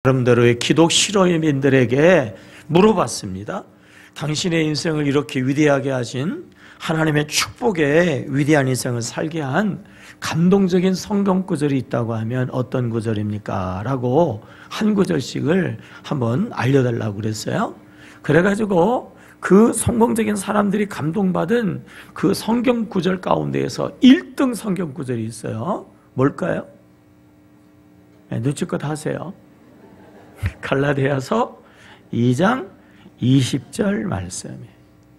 나름대로의 기독 실험인들에게 물어봤습니다. 당신의 인생을 이렇게 위대하게 하신 하나님의 축복의 위대한 인생을 살게 한 감동적인 성경 구절이 있다고 하면 어떤 구절입니까? 라고 한 구절씩을 한번 알려달라고 그랬어요. 그래가지고 그 성공적인 사람들이 감동받은 그 성경 구절 가운데에서 1등 성경 구절이 있어요. 뭘까요? 눈치껏 하세요. 갈라디아서 2장 20절 말씀이에요.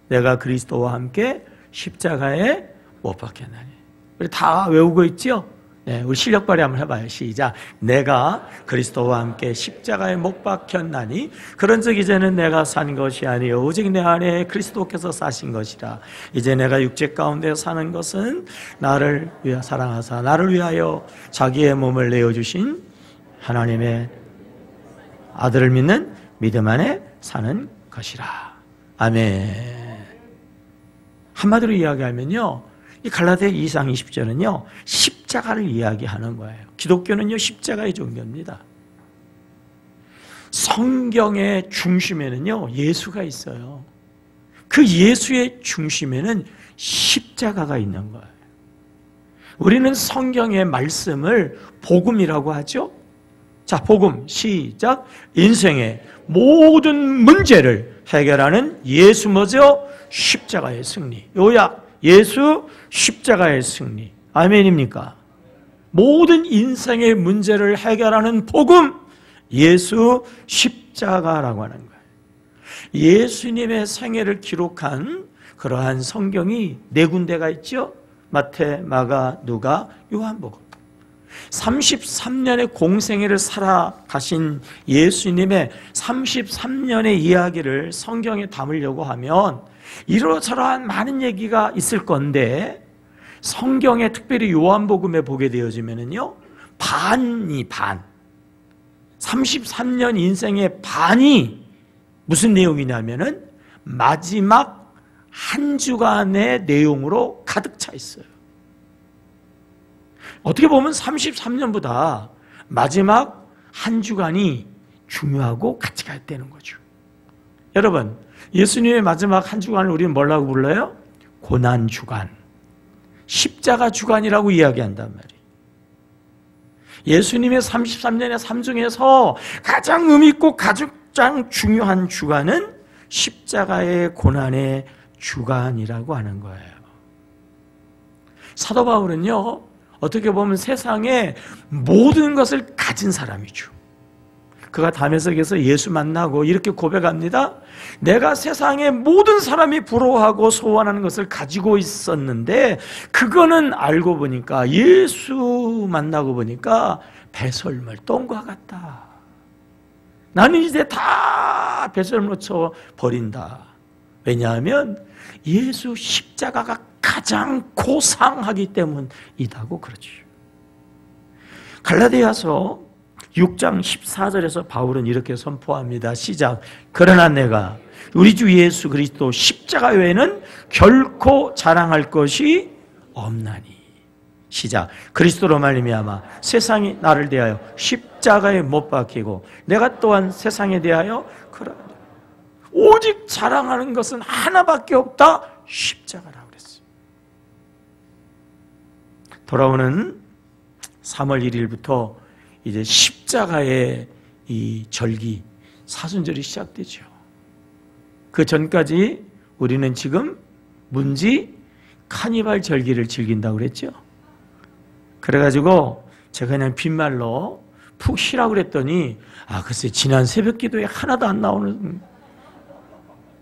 내가 그리스도와 함께 십자가에 못 박혔나니. 우리 다 외우고 있죠? 네, 우리 실력 발휘 한번 해봐요. 시작. 내가 그리스도와 함께 십자가에 못 박혔나니 그런즉 이제는 내가 산 것이 아니요 오직 내 안에 그리스도께서 사신 것이라. 이제 내가 육체 가운데 사는 것은 나를 위하여 사랑하사 나를 위하여 자기의 몸을 내어주신 하나님의 아들을 믿는 믿음 안에 사는 것이라. 아멘. 한마디로 이야기하면요, 이 갈라디아 2장 20절은요 십자가를 이야기하는 거예요. 기독교는요 십자가의 종교입니다. 성경의 중심에는요 예수가 있어요. 그 예수의 중심에는 십자가가 있는 거예요. 우리는 성경의 말씀을 복음이라고 하죠. 자, 복음 시작. 인생의 모든 문제를 해결하는 예수 뭐죠? 십자가의 승리. 요약. 예수 십자가의 승리. 아멘입니까? 모든 인생의 문제를 해결하는 복음 예수 십자가라고 하는 거예요. 예수님의 생애를 기록한 그러한 성경이 4군데가 있죠. 마태, 마가, 누가, 요한복음. 33년의 공생애를 살아가신 예수님의 33년의 이야기를 성경에 담으려고 하면 이러저러한 많은 얘기가 있을 건데 성경에 특별히 요한복음에 보게 되어지면요 반이 반 33년 인생의 반이 무슨 내용이냐면은 마지막 한 주간의 내용으로 가득 차 있어요. 어떻게 보면 33년보다 마지막 한 주간이 중요하고 가치가 있다는 거죠. 여러분, 예수님의 마지막 한 주간을 우리는 뭐라고 불러요? 고난 주간, 십자가 주간이라고 이야기한단 말이에요. 예수님의 33년의 삶 중에서 가장 의미있고 가장 중요한 주간은 십자가의 고난의 주간이라고 하는 거예요. 사도 바울은요 어떻게 보면 세상에 모든 것을 가진 사람이죠. 그가 담에색에서 예수 만나고 이렇게 고백합니다. 내가 세상의 모든 사람이 부러워하고 소원하는 것을 가지고 있었는데 그거는 알고 보니까 예수 만나고 보니까 배설물 똥과 같다. 나는 이제 다 배설물 쳐 버린다. 왜냐하면 예수 십자가가 가장 고상하기 때문이다고 그러죠. 갈라디아서 6장 14절에서 바울은 이렇게 선포합니다. 시작. 그러나 내가 우리 주 예수 그리스도 십자가 외에는 결코 자랑할 것이 없나니. 시작. 그리스도로 말미암아 세상이 나를 대하여 십자가에 못 박히고 내가 또한 세상에 대하여 그러니 오직 자랑하는 것은 하나밖에 없다. 십자가라고 그랬어요. 돌아오는 3월 1일부터 이제 십자가의 이 절기, 사순절이 시작되죠. 그 전까지 우리는 지금 문지 카니발 절기를 즐긴다고 그랬죠. 그래가지고 제가 그냥 빈말로 푹 쉬라고 그랬더니 글쎄 지난 새벽 기도에 하나도 안 나오는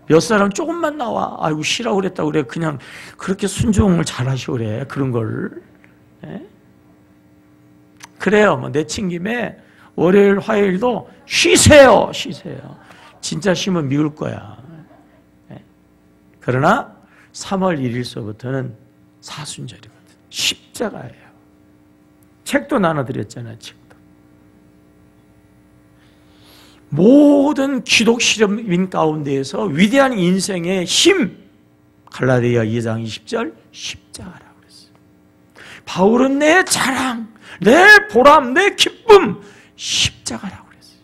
몇 사람 조금만 나와. 아이고 쉬라고 그랬다고 그래. 그냥 그렇게 순종을 잘 하시오 그래. 그런 걸. 네? 그래요. 뭐 내친 김에 월요일, 화요일도 쉬세요. 쉬세요. 진짜 쉬면 미울 거야. 네? 그러나 3월 1일서부터는 사순절이거든. 십자가예요. 책도 나눠드렸잖아요. 책도. 모든 기독 실험인 가운데에서 위대한 인생의 힘, 갈라디아 2장 20절 십자가라고 그랬어요. 바울은 내 자랑, 내 보람, 내 기쁨 십자가라고 그랬어요.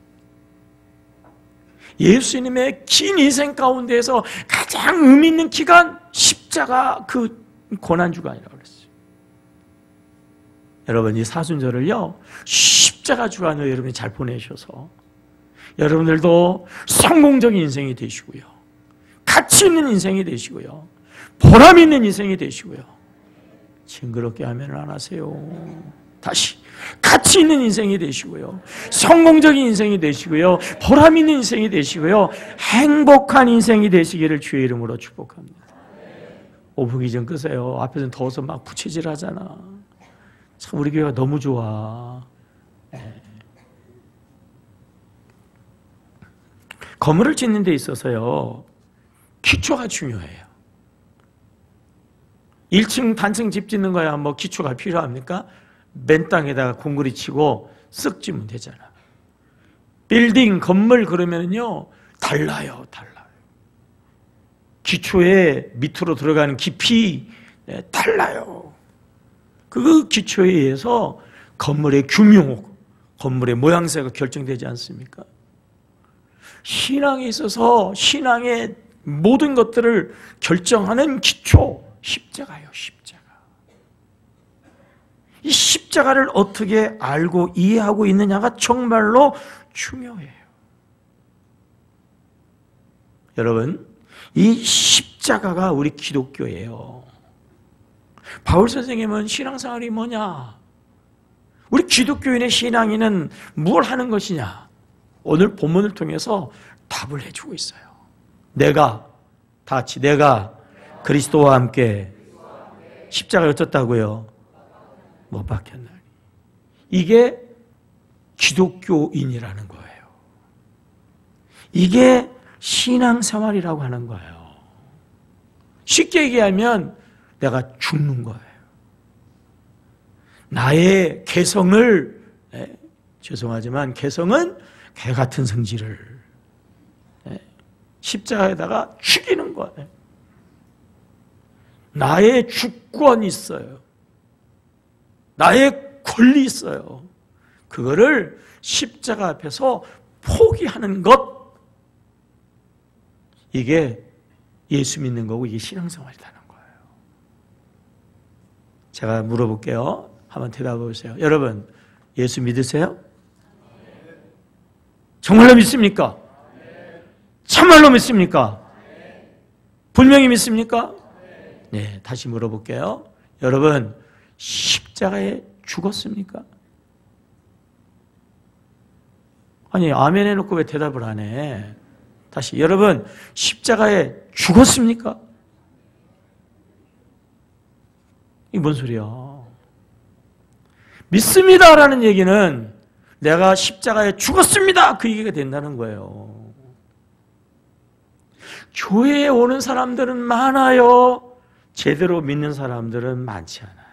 예수님의 긴 인생 가운데에서 가장 의미 있는 기간, 십자가 그 고난주간이라고 그랬어요. 여러분, 이 사순절을요, 십자가 주간으로 여러분이 잘 보내셔서 여러분들도 성공적인 인생이 되시고요, 가치 있는 인생이 되시고요, 보람 있는 인생이 되시고요. 징그럽게 하면 안 하세요. 다시 가치 있는 인생이 되시고요, 성공적인 인생이 되시고요, 보람 있는 인생이 되시고요, 행복한 인생이 되시기를 주의 이름으로 축복합니다. 오후기 좀 끄세요. 앞에서는 더워서 막 부채질 하잖아. 참 우리 교회가 너무 좋아. 건물을 짓는 데 있어서요, 기초가 중요해요. 1층 단층 집 짓는 거야 뭐 기초가 필요합니까? 맨 땅에다가 공구리 치고 쓱 지면 되잖아. 빌딩, 건물 그러면요 달라요. 기초에 밑으로 들어가는 깊이 달라요. 그 기초에 의해서 건물의 규모, 건물의 모양새가 결정되지 않습니까? 신앙에 있어서 신앙의 모든 것들을 결정하는 기초, 십자가예요. 십자가. 이 십자가를 어떻게 알고 이해하고 있느냐가 정말로 중요해요. 여러분, 이 십자가가 우리 기독교예요. 바울 선생님은 신앙생활이 뭐냐? 우리 기독교인의 신앙인은 뭘 하는 것이냐? 오늘 본문을 통해서 답을 해주고 있어요. 내가 그리스도와 함께 십자가를 졌다고요? 못 박혔나니. 이게 기독교인이라는 거예요. 이게 신앙생활이라고 하는 거예요. 쉽게 얘기하면 내가 죽는 거예요. 나의 개성을, 죄송하지만 개성은 개 같은 성질을 십자가에다가 죽이는 거예요. 나의 주권이 있어요. 나의 권리 있어요. 그거를 십자가 앞에서 포기하는 것, 이게 예수 믿는 거고 이게 신앙생활이라는 거예요. 제가 물어볼게요. 한번 대답해 보세요. 여러분, 예수 믿으세요? 정말로 믿습니까? 참말로 믿습니까? 분명히 믿습니까? 네, 다시 물어볼게요. 여러분, 십자가에 죽었습니까? 아니, 아멘 해놓고 왜 대답을 안 해? 다시, 여러분, 십자가에 죽었습니까? 이게 뭔 소리야? 믿습니다라는 얘기는 내가 십자가에 죽었습니다, 그 얘기가 된다는 거예요. 교회에 오는 사람들은 많아요. 제대로 믿는 사람들은 많지 않아요.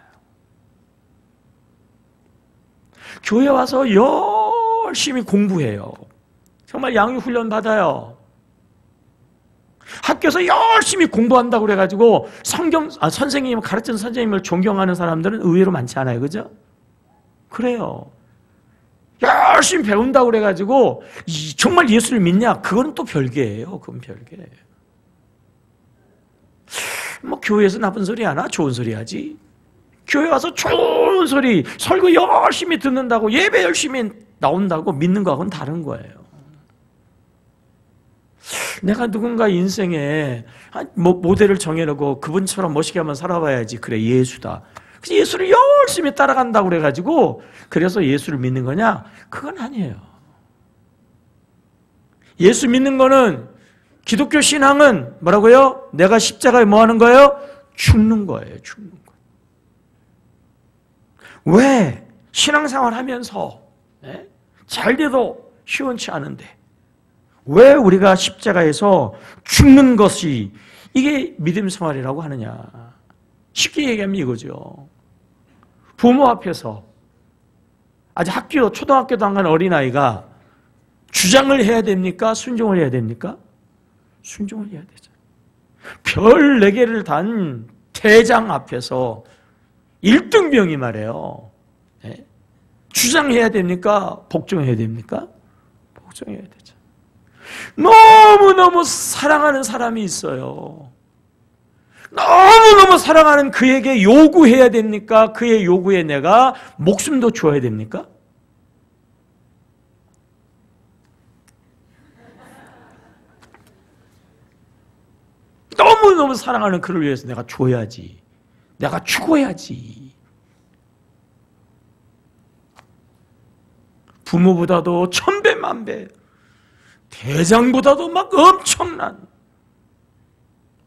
교회 와서 열심히 공부해요. 정말 양육훈련 받아요. 학교에서 열심히 공부한다고 그래가지고 선생님, 가르치는 선생님을 존경하는 사람들은 의외로 많지 않아요. 그죠? 그래요. 열심히 배운다고 그래가지고 정말 예수를 믿냐? 그건 또 별개예요. 그건 별개예요. 뭐 교회에서 나쁜 소리 하나? 좋은 소리 하지. 교회 와서 좋은 소리, 설교 열심히 듣는다고, 예배 열심히 나온다고 믿는 거하고는 다른 거예요. 내가 누군가 인생에 모델을 정해놓고 그분처럼 멋있게 한번 살아봐야지. 그래, 예수다. 그래서 예수를 열심히 따라간다고 그래가지고 그래서 예수를 믿는 거냐? 그건 아니에요. 예수 믿는 거는, 기독교 신앙은 뭐라고요? 내가 십자가에 뭐 하는 거예요? 죽는 거예요. 죽는 거. 왜? 신앙생활 하면서 잘 돼도 시원치 않은데 왜 우리가 십자가에서 죽는 것이 이게 믿음 생활이라고 하느냐? 쉽게 얘기하면 이거죠. 부모 앞에서 아직 초등학교도 안 간 어린아이가 주장을 해야 됩니까? 순종을 해야 됩니까? 순종을 해야 되죠. 별 4개를 단 대장 앞에서 1등병이 말해요. 주장해야 됩니까? 복종해야 됩니까? 복종해야 되죠. 너무너무 사랑하는 사람이 있어요. 너무너무 사랑하는 그에게 요구해야 됩니까? 그의 요구에 내가 목숨도 줘야 됩니까? 너무너무 사랑하는 그를 위해서 내가 줘야지. 내가 죽어야지. 부모보다도 천배 만배, 대장보다도 막 엄청난,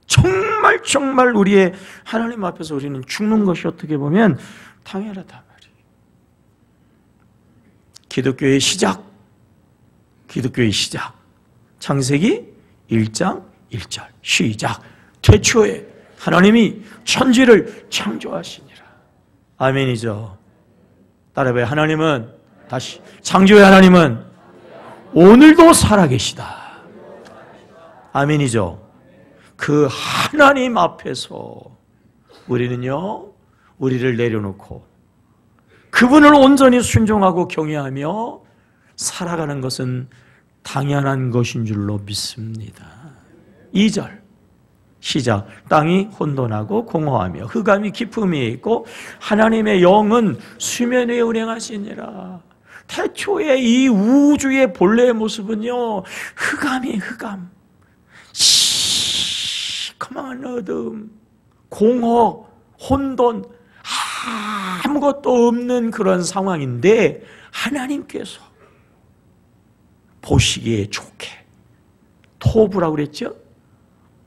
정말 우리의 하나님 앞에서 우리는 죽는 것이 어떻게 보면 당연하단 말이에요. 기독교의 시작, 창세기 1장 1절 시작. 태초에 하나님이 천지를 창조하시니라. 아멘이죠. 따라해봐요. 하나님은, 다시, 창조의 하나님은 오늘도 살아계시다. 아멘이죠. 그 하나님 앞에서 우리는요, 우리를 내려놓고 그분을 온전히 순종하고 경외하며 살아가는 것은 당연한 것인 줄로 믿습니다. 2절 시작. 땅이 혼돈하고 공허하며 흑암이 깊음이 있고 하나님의 영은 수면 위에 운행하시니라. 태초에 이 우주의 본래의 모습은요, 흑암, 시커먼 어둠, 공허, 혼돈, 아무것도 없는 그런 상황인데 하나님께서 보시기에 좋게 토부라고 그랬죠?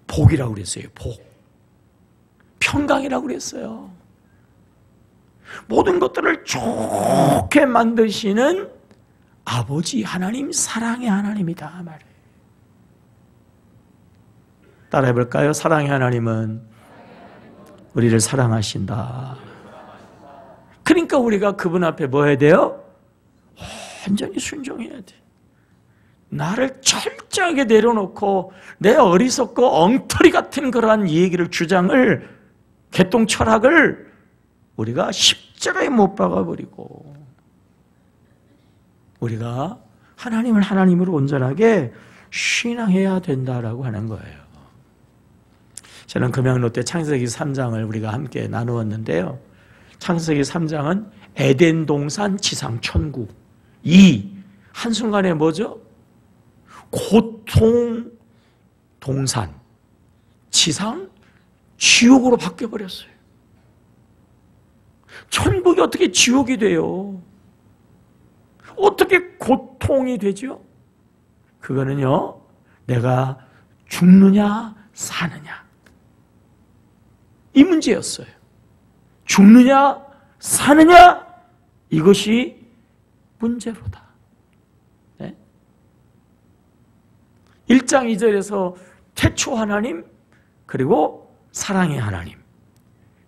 복이라고 그랬어요. 복. 평강이라고 그랬어요. 모든 것들을 좋게 만드시는 아버지 하나님, 사랑의 하나님이다 말이에요. 따라해볼까요? 사랑의 하나님은 우리를 사랑하신다. 그러니까 우리가 그분 앞에 뭐 해야 돼요? 완전히 순종해야 돼. 나를 철저하게 내려놓고 내 어리석고 엉터리 같은 그러한 얘기를, 주장을, 개똥 철학을 우리가 십자가에 못 박아버리고 우리가 하나님을 하나님으로 온전하게 신앙해야 된다라고 하는 거예요. 저는 금양로 때 창세기 3장을 우리가 함께 나누었는데요. 창세기 3장은 에덴 동산 지상 천국. 이 한순간에 뭐죠? 고통 동산, 지상 지옥으로 바뀌어버렸어요. 천국이 어떻게 지옥이 돼요? 어떻게 고통이 되죠? 그거는요, 내가 죽느냐 사느냐 이 문제였어요. 죽느냐 사느냐 이것이 문제로다. 네? 1장 2절에서 태초 하나님 그리고 사랑의 하나님.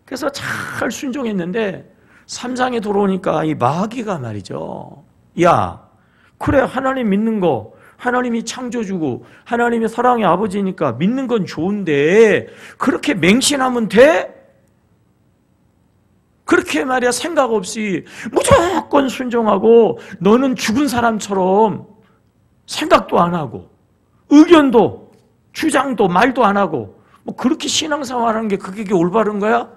그래서 잘 순종했는데 3장에 들어오니까 이 마귀가 말이죠. 야, 그래 하나님 믿는 거, 하나님이 창조주고 하나님이 사랑의 아버지니까 믿는 건 좋은데 그렇게 맹신하면 돼? 그렇게 말이야 생각 없이 무조건 순종하고 너는 죽은 사람처럼 생각도 안 하고 의견도 주장도 말도 안 하고 뭐 그렇게 신앙생활하는 게 그게 올바른 거야?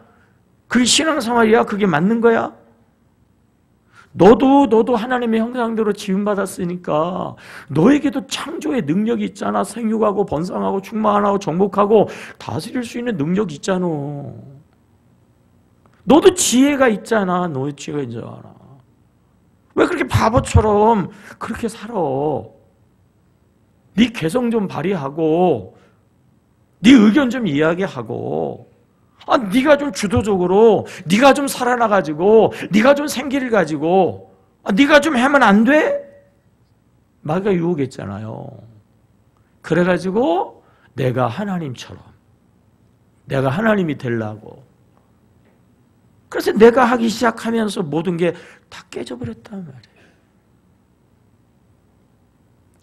그게 신앙생활이야? 그게 맞는 거야? 너도 하나님의 형상대로 지음받았으니까 너에게도 창조의 능력이 있잖아. 생육하고 번성하고 충만하고 정복하고 다스릴 수 있는 능력이 있잖아. 너도 지혜가 있잖아. 너의 지혜가 있잖아. 왜 그렇게 바보처럼 그렇게 살아? 네 개성 좀 발휘하고 네 의견 좀 이야기하고 네가 좀 주도적으로 네가 좀 살아나가지고 네가 좀 생기를 가지고 네가 좀 하면 안 돼? 마귀가 유혹했잖아요. 그래가지고 내가 하나님처럼 내가 하나님이 되려고 그래서 내가 하기 시작하면서 모든 게 다 깨져버렸단 말이에요.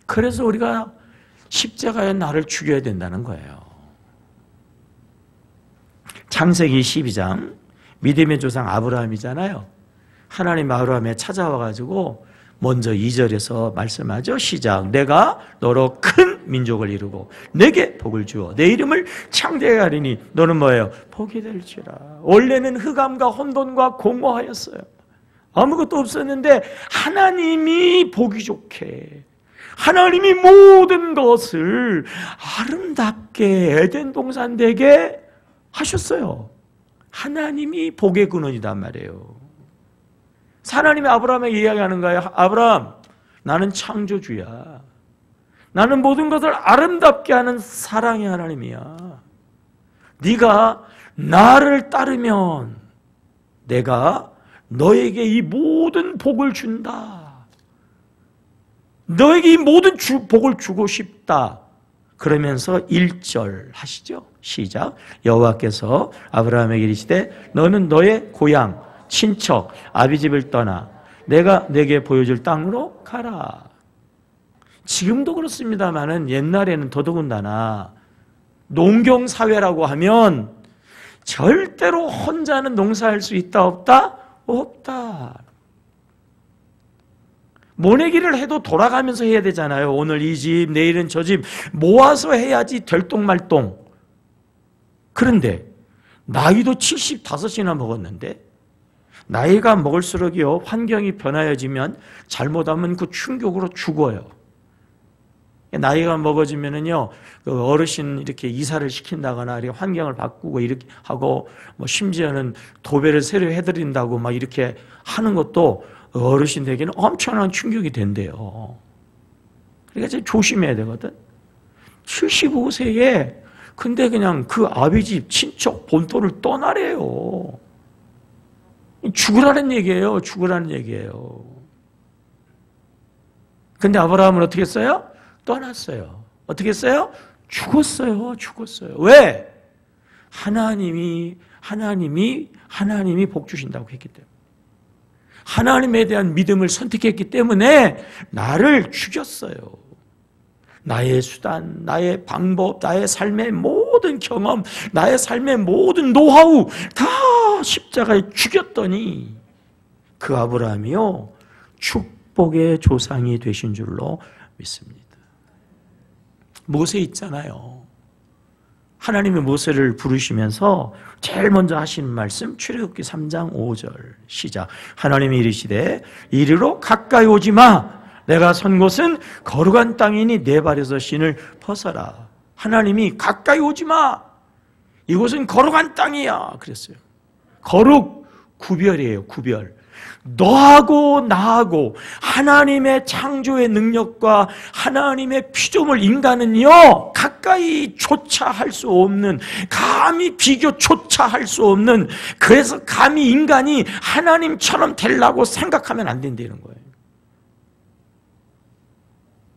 그래서 우리가 십자가에 나를 죽여야 된다는 거예요. 창세기 12장 믿음의 조상 아브라함이잖아요. 하나님 아브라함에 찾아와가지고 먼저 2절에서 말씀하죠. 시작. 내가 너로 큰 민족을 이루고 내게 복을 주어 내 이름을 창대하게 하리니 너는 뭐예요? 복이 될지라. 원래는 흑암과 혼돈과 공허하였어요. 아무것도 없었는데 하나님이 보기 좋게 하나님이 모든 것을 아름답게 에덴 동산 되게 하셨어요. 하나님이 복의 근원이단 말이에요. 하나님이 아브라함에게 이야기하는 거예요. 아브라함, 나는 창조주야. 나는 모든 것을 아름답게 하는 사랑의 하나님이야. 네가 나를 따르면 내가 너에게 이 모든 복을 준다. 너에게 이 모든 복을 주고 싶다. 그러면서 1절 하시죠. 시작. 여호와께서 아브라함에게 이르시되 너는 너의 고향 친척 아비 집을 떠나 내가 내게 보여줄 땅으로 가라. 지금도 그렇습니다만은 옛날에는 더더군다나 농경사회라고 하면 절대로 혼자는 농사할 수 있다 없다? 없다. 모내기를 해도 돌아가면서 해야 되잖아요. 오늘 이 집, 내일은 저 집 모아서 해야지 될똥말똥. 그런데 나이도 75이나 먹었는데 나이가 먹을수록요 환경이 변화해지면 잘못하면 그 충격으로 죽어요. 나이가 먹어지면은요 그 어르신 이렇게 이사를 시킨다거나 이렇게 환경을 바꾸고 이렇게 하고 뭐 심지어는 도배를 새로 해드린다고 막 이렇게 하는 것도 어르신들에게는 엄청난 충격이 된대요. 그러니까 조심해야 되거든. 75세에 근데 그냥 그 아비집 친척 본토를 떠나래요. 죽으라는 얘기예요. 죽으라는 얘기예요. 근데 아브라함은 어떻게 했어요? 떠났어요. 어떻게 했어요? 죽었어요. 죽었어요. 왜? 하나님이 복 주신다고 했기 때문에. 하나님에 대한 믿음을 선택했기 때문에 나를 죽였어요. 나의 수단, 나의 방법, 나의 삶의 모든 경험, 나의 삶의 모든 노하우 다 십자가에 죽였더니 그 아브라함이요 축복의 조상이 되신 줄로 믿습니다. 모세 있잖아요. 하나님이 모세를 부르시면서 제일 먼저 하시는 말씀 출애굽기 3장 5절 시작. 하나님이 이르시되 이리로 가까이 오지 마. 내가 선 곳은 거룩한 땅이니 내 발에서 신을 벗어라. 하나님이 가까이 오지 마. 이곳은 거룩한 땅이야. 그랬어요. 거룩 구별이에요. 구별. 너하고 나하고 하나님의 창조의 능력과 하나님의 피조물 인간은요 가까이조차 할 수 없는, 감히 비교조차 할 수 없는, 그래서 감히 인간이 하나님처럼 되려고 생각하면 안 된다는 거예요.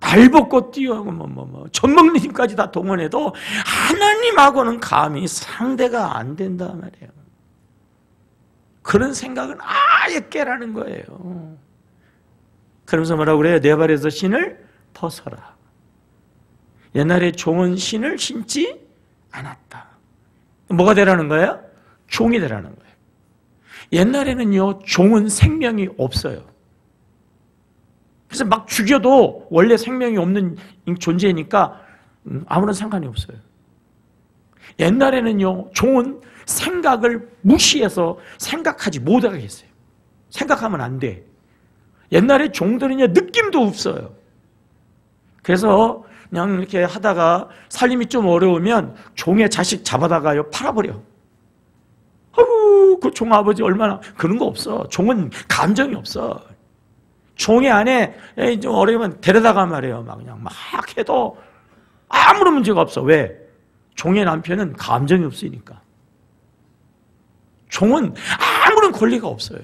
발벗고 뛰어가고 전문님까지 다 동원해도 하나님하고는 감히 상대가 안 된다 말이에요. 그런 생각은 아예 깨라는 거예요. 그러면서 뭐라고 그래요? 내 발에서 신을 벗어라. 옛날에 종은 신을 신지 않았다. 뭐가 되라는 거예요? 종이 되라는 거예요. 옛날에는요 종은 생명이 없어요. 그래서 막 죽여도 원래 생명이 없는 존재니까 아무런 상관이 없어요. 옛날에는요 종은 생각을 무시해서 생각하지 못하게 했어요. 생각하면 안 돼. 옛날에 종들은요 느낌도 없어요. 그래서 그냥 이렇게 하다가 살림이 좀 어려우면 종의 자식 잡아다가요 팔아버려. 아유 그 종 아버지 얼마나, 그런 거 없어. 종은 감정이 없어. 종의 안에 좀 어려우면 데려다가 말이에요. 막 그냥 막 해도 아무런 문제가 없어. 왜? 종의 남편은 감정이 없으니까. 종은 아무런 권리가 없어요.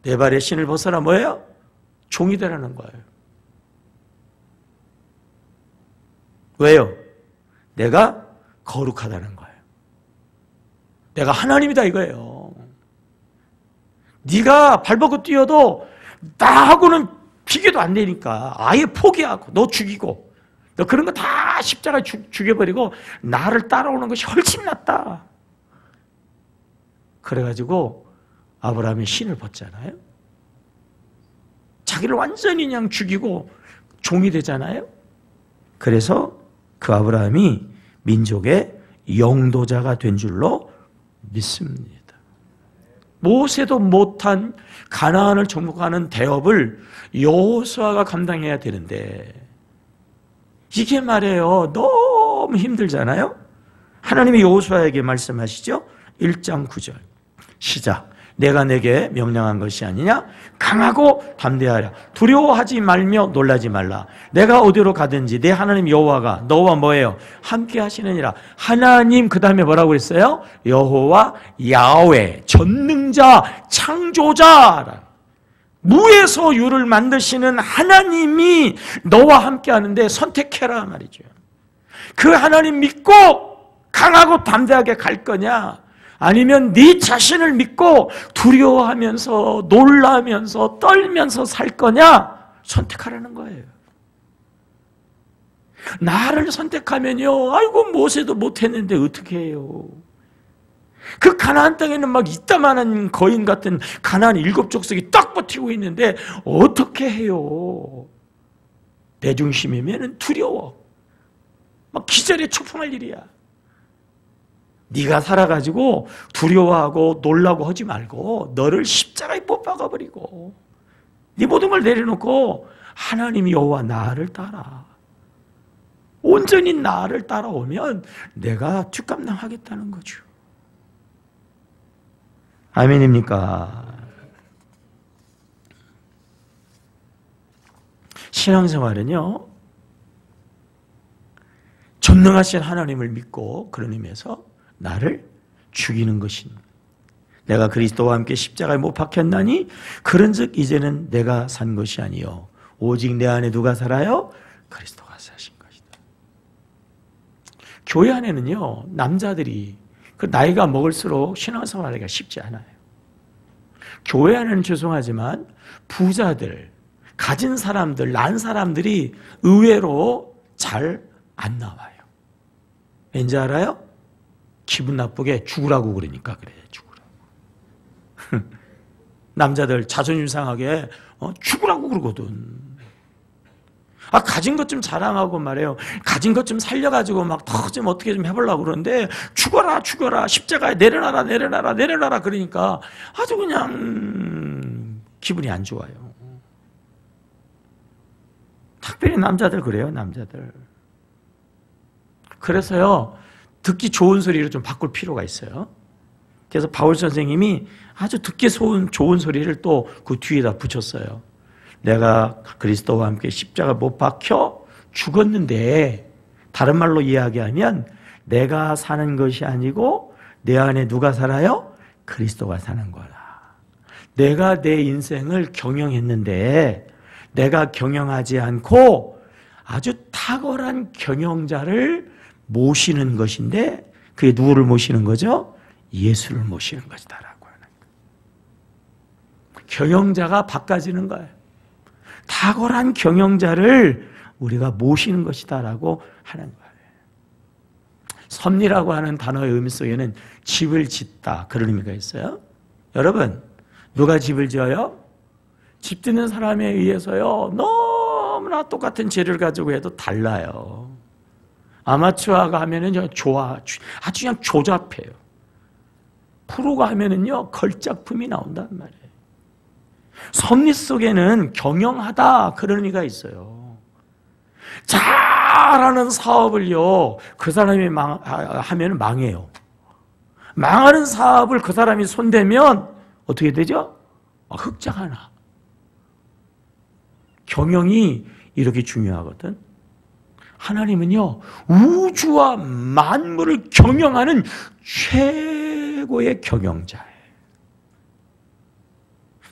내 발에 신을 벗어라 뭐예요? 종이 되라는 거예요. 왜요? 내가 거룩하다는 거예요. 내가 하나님이다 이거예요. 네가 발벗고 뛰어도 나하고는 비교도 안 되니까 아예 포기하고 너 죽이고 너 그런 거 다 십자가에 죽여버리고 나를 따라오는 것이 훨씬 낫다. 그래가지고 아브라함이 신을 벗잖아요. 자기를 완전히 그냥 죽이고 종이 되잖아요. 그래서 그 아브라함이 민족의 영도자가 된 줄로 믿습니다. 모세도 못한 가나안을 정복하는 대업을 여호수아가 감당해야 되는데 이게 말이에요. 너무 힘들잖아요. 하나님이 여호수아에게 말씀하시죠. 1장 9절 시작. 내가 내게 명령한 것이 아니냐? 강하고 담대하라. 두려워하지 말며 놀라지 말라. 내가 어디로 가든지 내 하나님 여호와가 너와 뭐예요? 함께 하시느니라. 하나님 그 다음에 뭐라고 그랬어요? 여호와 야훼 전능자 창조자. 무에서 유를 만드시는 하나님이 너와 함께 하는데 선택해라 말이죠. 그 하나님 믿고 강하고 담대하게 갈 거냐? 아니면 네 자신을 믿고 두려워하면서 놀라면서 떨면서 살 거냐? 선택하라는 거예요. 나를 선택하면요, 아이고 모세도 못했는데 어떻게 해요? 그 가나안 땅에는 막 이따만한 거인 같은 가나안 7족속이 딱 버티고 있는데 어떻게 해요? 내 중심이면 두려워. 막 기절에 초풍할 일이야. 네가 살아가지고 두려워하고 놀라고 하지 말고 너를 십자가에 못 박아버리고 네 모든 걸 내려놓고 하나님 여호와 나를 따라 온전히 나를 따라오면 내가 뒷감당하겠다는 거죠. 아멘입니까? 신앙생활은요, 전능하신 하나님을 믿고 그런 의미에서 나를 죽이는 것입니다. 내가 그리스도와 함께 십자가에 못 박혔나니 그런즉 이제는 내가 산 것이 아니요 오직 내 안에 누가 살아요? 그리스도가 사신 것이다. 교회 안에는요, 남자들이 그 나이가 먹을수록 신앙생활하기가 쉽지 않아요. 교회 안에는 죄송하지만 부자들, 가진 사람들, 난 사람들이 의외로 잘 안 나와요. 왠지 알아요? 기분 나쁘게 죽으라고 그러니까 그래, 죽으라고. 남자들 자존심 상하게 죽으라고 그러거든. 가진 것 좀 자랑하고 말해요. 가진 것 좀 살려가지고 막 더 좀 어떻게 좀 해보려고 그러는데 죽어라, 죽어라, 십자가에 내려놔라, 내려놔라, 내려놔라 그러니까 아주 그냥 기분이 안 좋아요. 특별히 남자들 그래요, 남자들. 그래서요, 듣기 좋은 소리를 좀 바꿀 필요가 있어요. 그래서 바울 선생님이 아주 듣기 좋은 소리를 또 그 뒤에다 붙였어요. 내가 그리스도와 함께 십자가 못 박혀 죽었는데, 다른 말로 이야기하면 내가 사는 것이 아니고 내 안에 누가 살아요? 그리스도가 사는 거라. 내가 내 인생을 경영했는데 내가 경영하지 않고 아주 탁월한 경영자를 모시는 것인데 그게 누구를 모시는 거죠? 예수를 모시는 것이다라고 하는 거예요. 경영자가 바꿔지는 거예요. 탁월한 경영자를 우리가 모시는 것이다라고 하는 거예요. 섭리라고 하는 단어의 의미 속에는 집을 짓다 그런 의미가 있어요. 여러분, 누가 집을 지어요? 집 짓는 사람에 의해서요, 너무나 똑같은 재료를 가지고 해도 달라요. 아마추어가 하면은요, 아주 그냥 조잡해요. 프로가 하면은요, 걸작품이 나온단 말이에요. 섭리 속에는 경영하다 그런 의미가 있어요. 잘하는 사업을요, 그 사람이 하면 망해요. 망하는 사업을 그 사람이 손대면 어떻게 되죠? 흑자가 나. 경영이 이렇게 중요하거든. 하나님은요, 우주와 만물을 경영하는 최고의 경영자예요.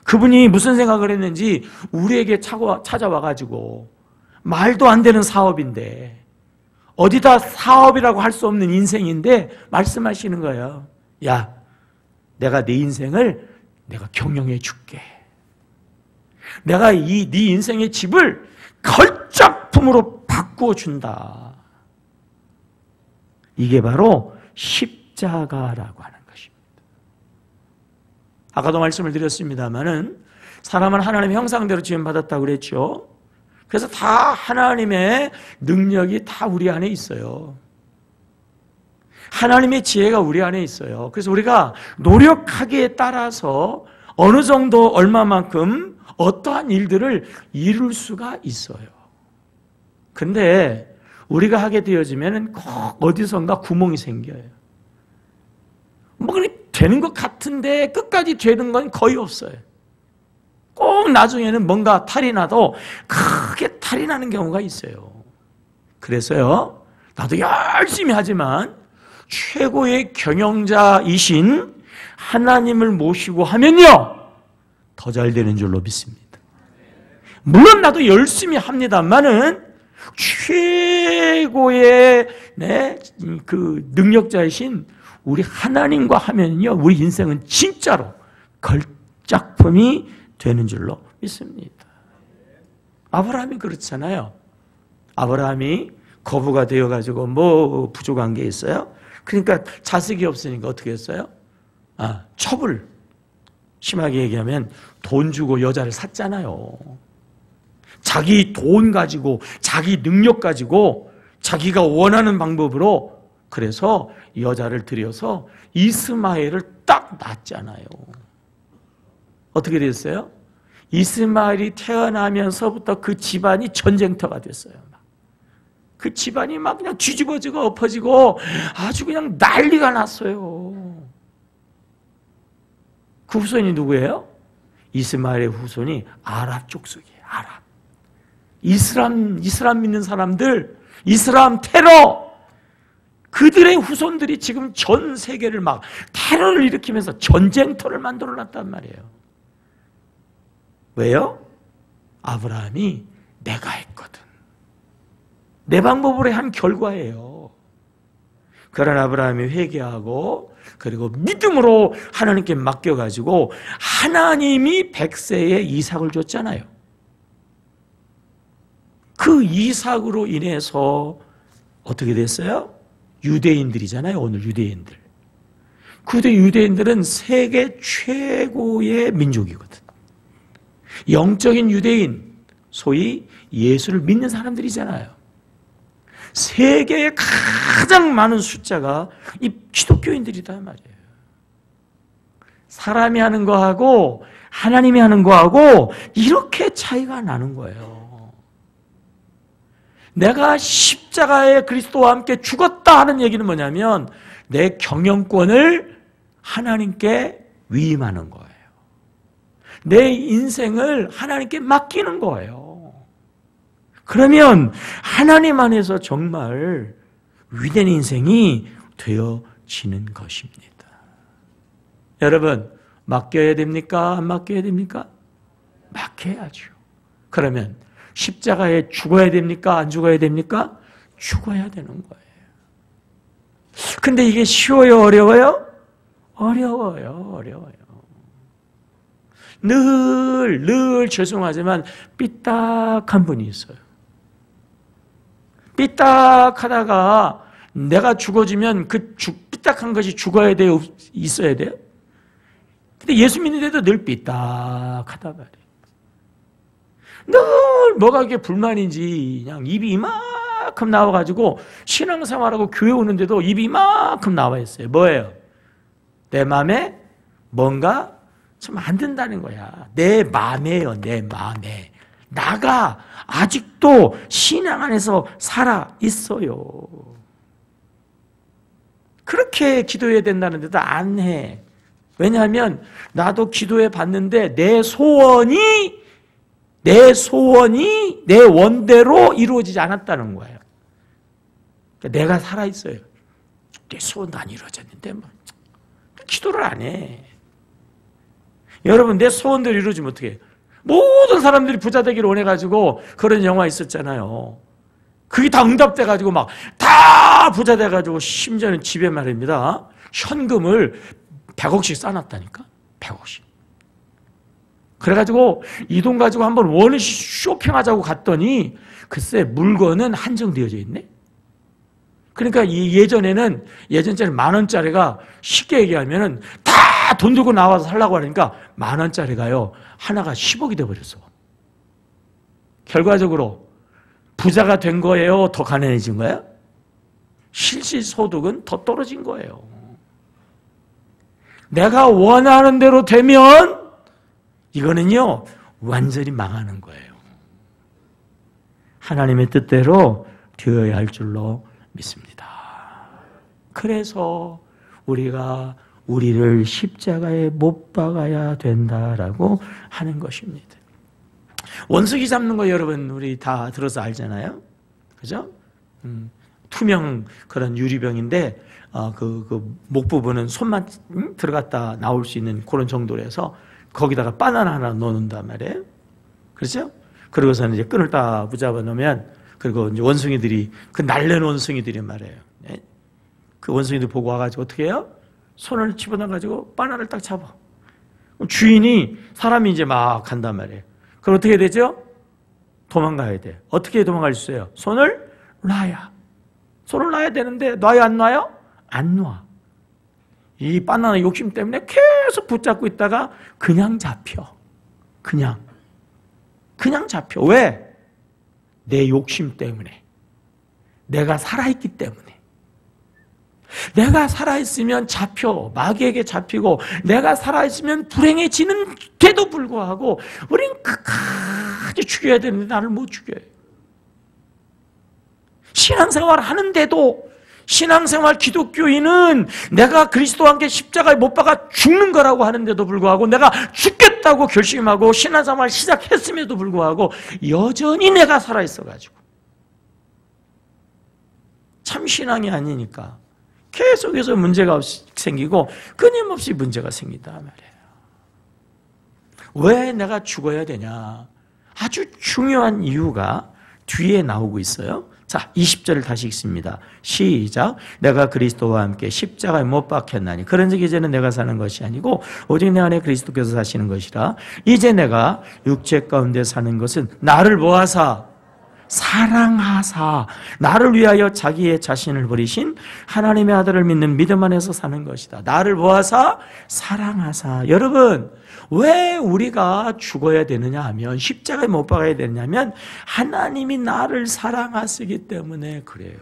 그분이 무슨 생각을 했는지 우리에게 찾아와가지고 말도 안 되는 사업인데 어디다 사업이라고 할 수 없는 인생인데 말씀하시는 거예요. 야, 내가 네 인생을 내가 경영해 줄게. 내가 네 인생의 집을 걸작품으로 바꾸어 준다. 이게 바로 십자가라고 하는 것입니다. 아까도 말씀을 드렸습니다마는 사람은 하나님의 형상대로 지음받았다고 그랬죠. 그래서 다 하나님의 능력이 다 우리 안에 있어요. 하나님의 지혜가 우리 안에 있어요. 그래서 우리가 노력하기에 따라서 어느 정도 얼마만큼 어떠한 일들을 이룰 수가 있어요. 근데 우리가 하게 되어지면 꼭 어디선가 구멍이 생겨요. 뭐 되는 것 같은데 끝까지 되는 건 거의 없어요. 꼭 나중에는 뭔가 탈이 나도 크게 탈이 나는 경우가 있어요. 그래서요, 나도 열심히 하지만 최고의 경영자이신 하나님을 모시고 하면요, 더 잘 되는 줄로 믿습니다. 물론 나도 열심히 합니다만은 최고의 그 능력자이신 우리 하나님과 하면요, 우리 인생은 진짜로 걸작품이 되는 줄로 믿습니다. 아브라함이 그렇잖아요. 아브라함이 거부가 되어가지고 뭐 부족한 게 있어요? 그러니까 자식이 없으니까 어떻게 했어요? 첩을, 심하게 얘기하면 돈 주고 여자를 샀잖아요. 자기 돈 가지고, 자기 능력 가지고, 자기가 원하는 방법으로, 그래서 여자를 들여서 이스마엘을 딱 낳았잖아요. 어떻게 됐어요? 이스마엘이 태어나면서부터 그 집안이 전쟁터가 됐어요. 그 집안이 막 그냥 뒤집어지고 엎어지고 아주 그냥 난리가 났어요. 그 후손이 누구예요? 이스마엘의 후손이 아랍 족속이에요. 아랍. 이슬람 믿는 사람들, 이슬람 테러, 그들의 후손들이 지금 전 세계를 막 테러를 일으키면서 전쟁터를 만들어 놨단 말이에요. 왜요? 아브라함이 내가 했거든. 내 방법으로 한 결과예요. 그러나 아브라함이 회개하고 그리고 믿음으로 하나님께 맡겨가지고 하나님이 100세에 이삭을 줬잖아요. 그 이삭으로 인해서 어떻게 됐어요? 유대인들이잖아요. 오늘 유대인들. 그때 유대인들은 세계 최고의 민족이거든. 영적인 유대인, 소위 예수를 믿는 사람들이잖아요. 세계에 가장 많은 숫자가 이 기독교인들이다 말이에요. 사람이 하는 거하고 하나님이 하는 거하고 이렇게 차이가 나는 거예요. 내가 십자가에 그리스도와 함께 죽었다 하는 얘기는 뭐냐면 내 경영권을 하나님께 위임하는 거예요. 내 인생을 하나님께 맡기는 거예요. 그러면 하나님 안에서 정말 위대한 인생이 되어지는 것입니다. 여러분, 맡겨야 됩니까? 안 맡겨야 됩니까? 맡겨야죠. 그러면 십자가에 죽어야 됩니까? 안 죽어야 됩니까? 죽어야 되는 거예요. 근데 이게 쉬워요? 어려워요? 어려워요. 늘 죄송하지만 삐딱한 분이 있어요. 삐딱하다가 내가 죽어지면 그 삐딱한 것이 죽어야 돼요? 있어야 돼요? 근데 예수 믿는데도 늘 삐딱하다 말이에요. 늘 뭐가 이게 불만인지 그냥 입이 이만큼 나와가지고 신앙생활하고 교회 오는데도 입이 이만큼 나와 있어요. 뭐예요? 내 마음에 뭔가 좀 안 든다는 거야. 내 마음에요. 내 마음에. 나가 아직도 신앙 안에서 살아 있어요. 그렇게 기도해야 된다는데도 안 해. 왜냐하면 나도 기도해 봤는데 내 소원이 내 원대로 이루어지지 않았다는 거예요. 그러니까 내가 살아 있어요. 내 소원도 안 이루어졌는데 뭐 기도를 안 해. 여러분, 내 소원대로 이루어지면 어떻게 해요? 모든 사람들이 부자 되기를 원해가지고 그런 영화 있었잖아요. 그게 다 응답돼가지고 막 다 부자 돼가지고 심지어는 집에 말입니다. 현금을 100억씩 쌓아놨다니까? 100억씩. 그래가지고 이 돈 가지고 한번 원을 쇼핑하자고 갔더니 글쎄 물건은 한정되어져 있네? 그러니까 예전에는 10,000원짜리가 쉽게 얘기하면은 다 돈 들고 나와서 살라고 하니까 10,000원짜리가요 하나가 10억이 돼버렸어. 결과적으로 부자가 된 거예요? 더 가난해진 거예요? 실질 소득은 더 떨어진 거예요. 내가 원하는 대로 되면 이거는요 완전히 망하는 거예요. 하나님의 뜻대로 되어야 할 줄로 믿습니다. 그래서 우리가 우리를 십자가에 못 박아야 된다라고 하는 것입니다. 원숭이 잡는 거 여러분 우리 다 들어서 알잖아요. 그죠? 투명 그런 유리병인데 그 목 부분은 손만 들어갔다 나올 수 있는 그런 정도로 해서 거기다가 바나나 하나 넣는단 말이에요. 그렇죠? 그러고서는 이제 끈을 딱 붙잡아 놓으면 그리고 이제 원숭이들이 그 날래는 원숭이들이 말이에요. 그 원숭이들 보고 와가지고 어떻게 해요? 손을 집어넣어가지고 바나나를 딱 잡아. 주인이 사람이 이제 막 간단 말이에요. 그럼 어떻게 되죠? 도망가야 돼. 어떻게 도망갈 수 있어요? 손을 놔야. 손을 놔야 되는데 놔요 안 놔요? 안 놔. 이 바나나 욕심 때문에 계속 붙잡고 있다가 그냥 잡혀. 그냥 잡혀. 왜? 내 욕심 때문에. 내가 살아있기 때문에. 내가 살아있으면 잡혀. 마귀에게 잡히고 내가 살아있으면 불행해지는데도 불구하고 우린 끝까지 죽여야 되는데 나를 못 죽여요. 신앙생활 하는데도 신앙생활 기독교인은 내가 그리스도와 함께 십자가에 못 박아 죽는 거라고 하는데도 불구하고 내가 죽겠다고 결심하고 신앙생활 시작했음에도 불구하고 여전히 내가 살아있어가지고 참 신앙이 아니니까 계속해서 문제가 생기고 끊임없이 문제가 생긴다 말이에요. 왜 내가 죽어야 되냐? 아주 중요한 이유가 뒤에 나오고 있어요. 자, 20절을 다시 읽습니다. 시작. 내가 그리스도와 함께 십자가에 못 박혔나니 그런즉 이제는 내가 사는 것이 아니고 오직 내 안에 그리스도께서 사시는 것이라. 이제 내가 육체 가운데 사는 것은 나를 모아사 사랑하사 나를 위하여 자기의 자신을 버리신 하나님의 아들을 믿는 믿음 안에서 사는 것이다. 나를 모아사 사랑하사. 여러분 왜 우리가 죽어야 되느냐 하면 십자가에 못 박아야 되느냐 하면 하나님이 나를 사랑하시기 때문에 그래요.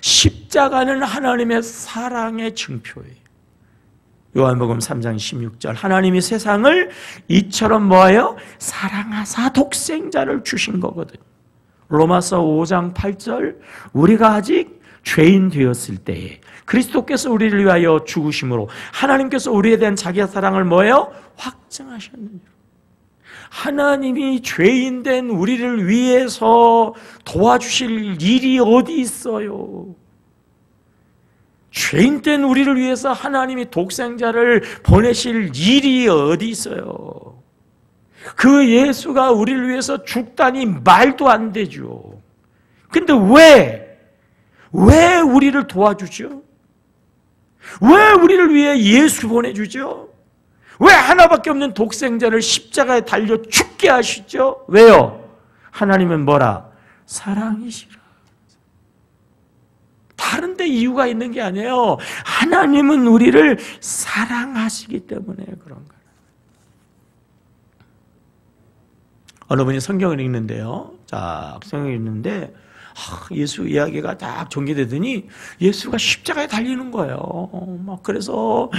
십자가는 하나님의 사랑의 증표예요. 요한복음 3장 16절 하나님이 세상을 이처럼 뭐하여 사랑하사 독생자를 주신 거거든요. 로마서 5장 8절 우리가 아직 죄인 되었을 때에 그리스도께서 우리를 위하여 죽으심으로 하나님께서 우리에 대한 자기의 사랑을 뭐예요? 확증하셨느니라. 하나님이 죄인 된 우리를 위해서 도와주실 일이 어디 있어요? 죄인 된 우리를 위해서 하나님이 독생자를 보내실 일이 어디 있어요? 그 예수가 우리를 위해서 죽다니 말도 안 되죠. 근데 왜 우리를 도와주죠? 왜 우리를 위해 예수 보내주죠? 왜 하나밖에 없는 독생자를 십자가에 달려 죽게 하시죠? 왜요? 하나님은 뭐라? 사랑이시라. 다른 데 이유가 있는 게 아니에요. 하나님은 우리를 사랑하시기 때문에 그런 거예요. 어느 분이 성경을 읽는데요. 자, 성경을 읽는데 예수 이야기가 딱 전개되더니 예수가 십자가에 달리는 거예요. 막 그래서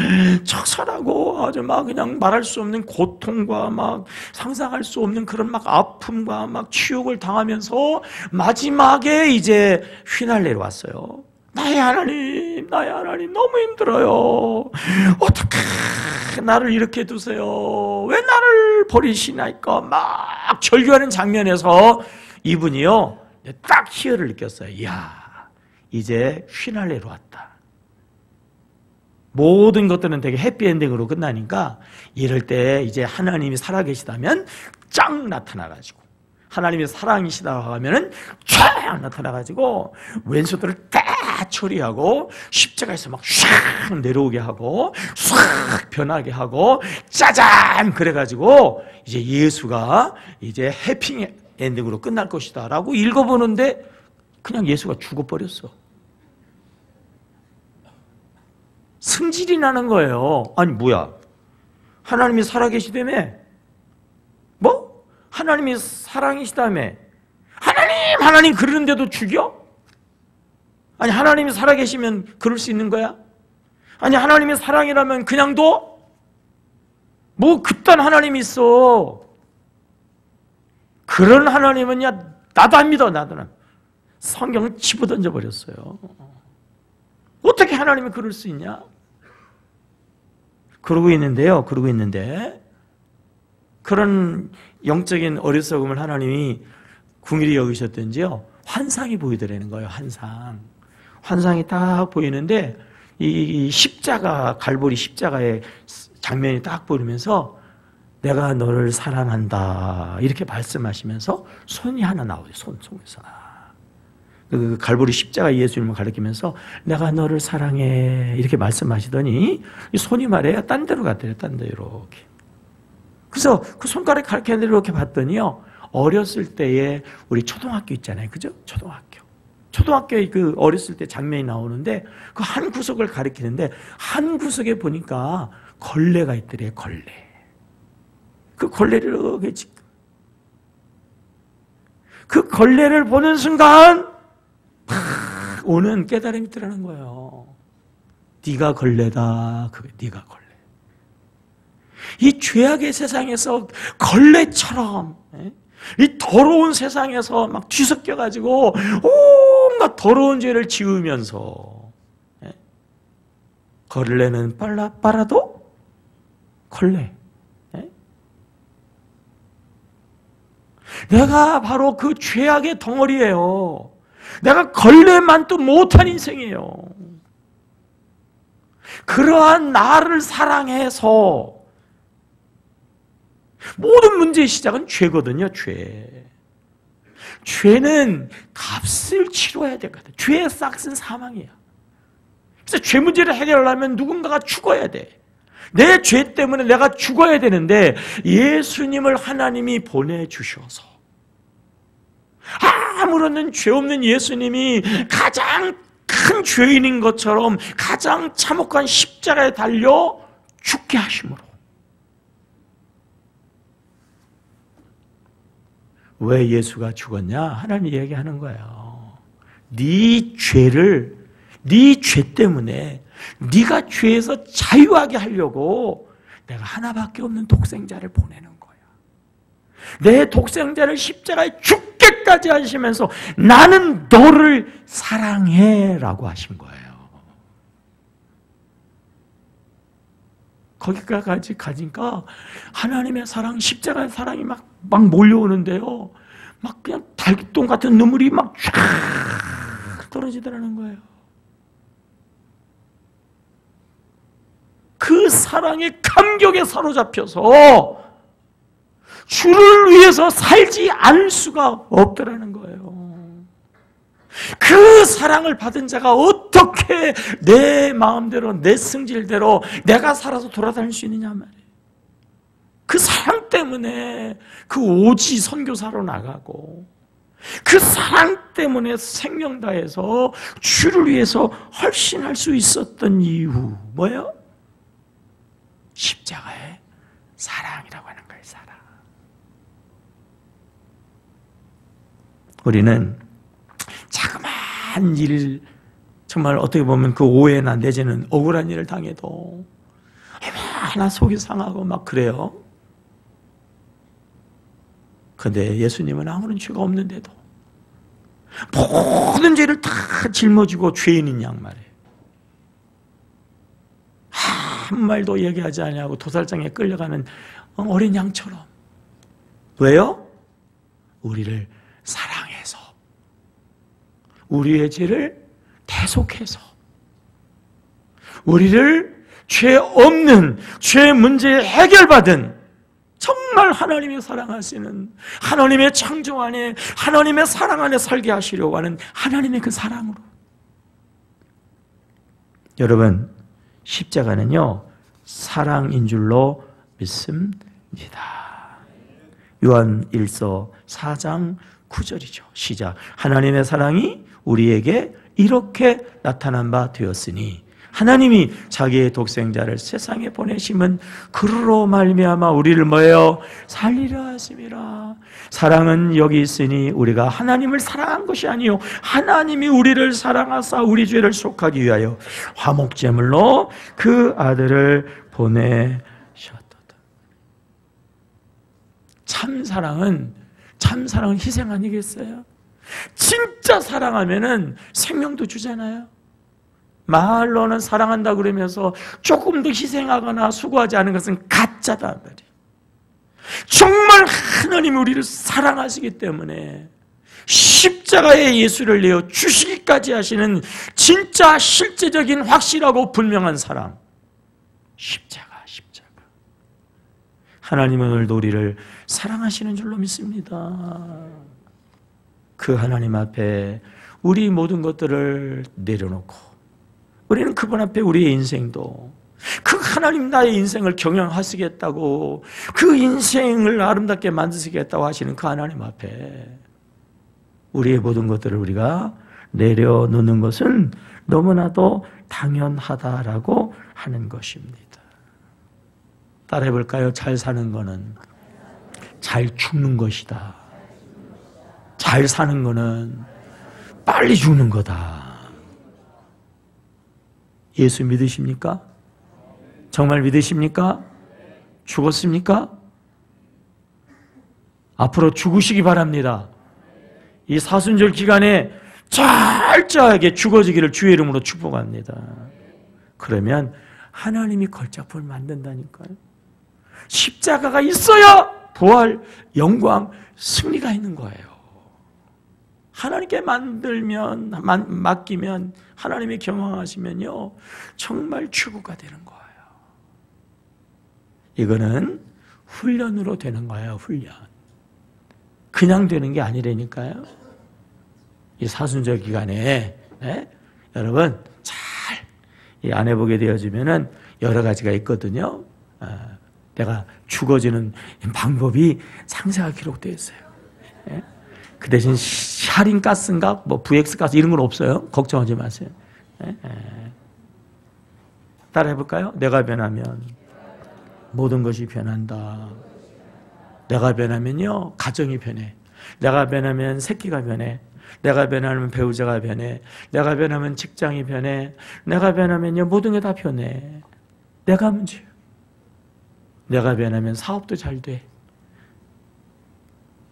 처절하고 아주 막 그냥 말할 수 없는 고통과 막 상상할 수 없는 그런 막 아픔과 막 치욕을 당하면서 마지막에 이제 휘날레로 왔어요. 나의 하나님 너무 힘들어요. 어떻게 나를 이렇게 두세요? 왜 나를 버리시나이까? 막 절규하는 장면에서 이분이요 딱 희열을 느꼈어요. 이야, 이제 휘날레로 왔다. 모든 것들은 되게 해피엔딩으로 끝나니까 이럴 때 이제 하나님이 살아계시다면 쫙 나타나가지고 하나님이 사랑이시다고 하면은 쫙 나타나가지고 왼손들을 딱 처리하고 십자가에서 막 샥 내려오게 하고 싹 변하게 하고 짜잔 그래가지고 이제 예수가 이제 해피 엔딩으로 끝날 것이다 라고 읽어보는데 그냥 예수가 죽어버렸어. 승질이 나는 거예요. 아니 뭐야, 하나님이 살아계시다며? 뭐? 하나님이 사랑이시다며. 하나님 그러는데도 죽여? 아니 하나님이 살아계시면 그럴 수 있는 거야? 아니 하나님이 사랑이라면 그냥 둬? 뭐 그딴 하나님이 있어. 그런 하나님은 나도 안 믿어. 나도 안. 성경을 집어던져 버렸어요. 어떻게 하나님이 그럴 수 있냐? 그러고 있는데 그런 영적인 어리석음을 하나님이 궁일이 여기셨던지요, 환상이 보이더라는 거예요. 환상이 딱 보이는데 이 십자가, 갈보리 십자가의 장면이 딱 보이면서 내가 너를 사랑한다 이렇게 말씀하시면서 손이 하나 나오죠. 손에서 그 갈보리 십자가 예수님을 가리키면서 내가 너를 사랑해 이렇게 말씀하시더니 이 손이 말이에요. 딴 데로 갔대요. 딴 데로 이렇게. 그래서 그 손가락 가리키는 데로 이렇게 봤더니요, 어렸을 때에 우리 초등학교 있잖아요. 그죠? 초등학교에 그 어렸을 때 장면이 나오는데 그 한 구석을 가리키는데 한 구석에 보니까 걸레가 있더래요. 걸레. 그 걸레를 이렇게 그 걸레를 보는 순간 탁 오는 깨달음이 있더라는 거예요. 네가 걸레다. 네가 걸레. 이 죄악의 세상에서 걸레처럼 이 더러운 세상에서 막 뒤섞여가지고 온갖 더러운 죄를 지으면서 걸레는 빨아도 걸레. 내가 바로 그 죄악의 덩어리예요. 내가 걸레만도 못한 인생이에요. 그러한 나를 사랑해서 모든 문제의 시작은 죄거든요. 죄는 값을 치러야 되거든. 죄의 싹은 사망이야. 그래서 죄 문제를 해결하려면 누군가가 죽어야 돼. 내 죄 때문에 내가 죽어야 되는데 예수님을 하나님이 보내주셔서 아무런 죄 없는 예수님이 가장 큰 죄인인 것처럼 가장 참혹한 십자가에 달려 죽게 하심으로, 왜 예수가 죽었냐? 하나님이 얘기하는 거예요. 네 죄 때문에 네가 죄에서 자유하게 하려고 내가 하나밖에 없는 독생자를 보내는 거야. 내 독생자를 십자가에 죽게까지 하시면서 나는 너를 사랑해 라고 하신 거예요. 거기까지 가니까 하나님의 사랑, 십자가의 사랑이 막 몰려오는데요, 막 그냥 달기똥 같은 눈물이 막 쫙 떨어지더라는 거예요. 그 사랑의 감격에 사로잡혀서 주를 위해서 살지 않을 수가 없더라는 거예요. 그 사랑을 받은 자가 어떻게 내 마음대로, 내 승질대로 내가 살아서 돌아다닐 수 있느냐 말이에요. 그 사랑 때문에 그 오지 선교사로 나가고, 그 사랑 때문에 생명 다해서 주를 위해서 헌신할 수 있었던 이유 뭐예요? 십자가의 사랑이라고 하는 거예요. 사랑. 우리는 자그마한 일, 정말 어떻게 보면 그 오해나 내지는 억울한 일을 당해도 얼마나 속이 상하고 막 그래요. 그런데 예수님은 아무런 죄가 없는데도 모든 죄를 다 짊어지고 죄인인 양 말이에요. 한 말도 얘기하지 않냐고 도살장에 끌려가는 어린 양처럼. 왜요? 우리를 사랑해서, 우리의 죄를 대속해서, 우리를 죄 없는, 죄 문제 해결받은 정말 하나님이 사랑하시는, 하나님의 창조 안에, 하나님의 사랑 안에 살게 하시려고 하는 하나님의 그 사랑으로. 여러분, 십자가는요, 사랑인 줄로 믿습니다. 요한 1서 4장 9절이죠. 시작. 하나님의 사랑이 우리에게 이렇게 나타난 바 되었으니 하나님이 자기의 독생자를 세상에 보내심은 그로 말미암아 우리를 뭐예요? 살리려 하심이라. 사랑은 여기 있으니 우리가 하나님을 사랑한 것이 아니요 하나님이 우리를 사랑하사 우리 죄를 속하기 위하여 화목제물로 그 아들을 보내셨도다. 참사랑은 희생 아니겠어요? 진짜 사랑하면은 생명도 주잖아요. 말로는 사랑한다 그러면서 조금 더 희생하거나 수고하지 않은 것은 가짜다 말이에요. 정말 하나님이 우리를 사랑하시기 때문에 십자가에 예수를 내어 주시기까지 하시는 진짜 실제적인 확실하고 분명한 사랑. 십자가. 하나님은 오늘도 우리를 사랑하시는 줄로 믿습니다. 그 하나님 앞에 우리 모든 것들을 내려놓고 우리는 그분 앞에 우리의 인생도 그 하나님 나의 인생을 경영하시겠다고 그 인생을 아름답게 만드시겠다고 하시는 그 하나님 앞에 우리의 모든 것들을 우리가 내려놓는 것은 너무나도 당연하다라고 하는 것입니다. 따라해 볼까요? 잘 사는 거는 잘 죽는 것이다. 잘 사는 거는 빨리 죽는 거다. 예수 믿으십니까? 정말 믿으십니까? 죽었습니까? 앞으로 죽으시기 바랍니다. 이 사순절 기간에 철저하게 죽어지기를 주의 이름으로 축복합니다. 그러면 하나님이 걸작품을 만든다니까요. 십자가가 있어야 부활, 영광, 승리가 있는 거예요. 하나님께 맡기면 하나님이 경영하시면요 정말 최고가 되는 거예요. 이거는 훈련으로 되는 거예요. 훈련. 그냥 되는 게 아니라니까요. 이 사순절 기간에 여러분 잘 안 해보게 되어지면은 여러 가지가 있거든요. 내가 죽어지는 방법이 상세하게 기록되어 있어요. 그 대신 샤린 가스인가 뭐 VX 가스 이런 건 없어요. 걱정하지 마세요. 따라 해볼까요? 내가 변하면 모든 것이 변한다. 내가 변하면요 가정이 변해. 내가 변하면 새끼가 변해. 내가 변하면 배우자가 변해. 내가 변하면 직장이 변해. 내가 변하면요 모든 게 다 변해. 내가 문제예요. 내가 변하면 사업도 잘 돼.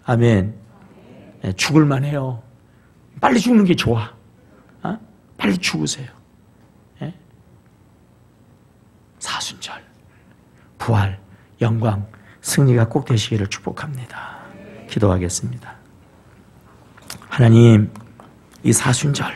아멘. 죽을만 해요. 빨리 죽는 게 좋아. 빨리 죽으세요. 사순절, 부활, 영광, 승리가 꼭 되시기를 축복합니다. 기도하겠습니다. 하나님, 이 사순절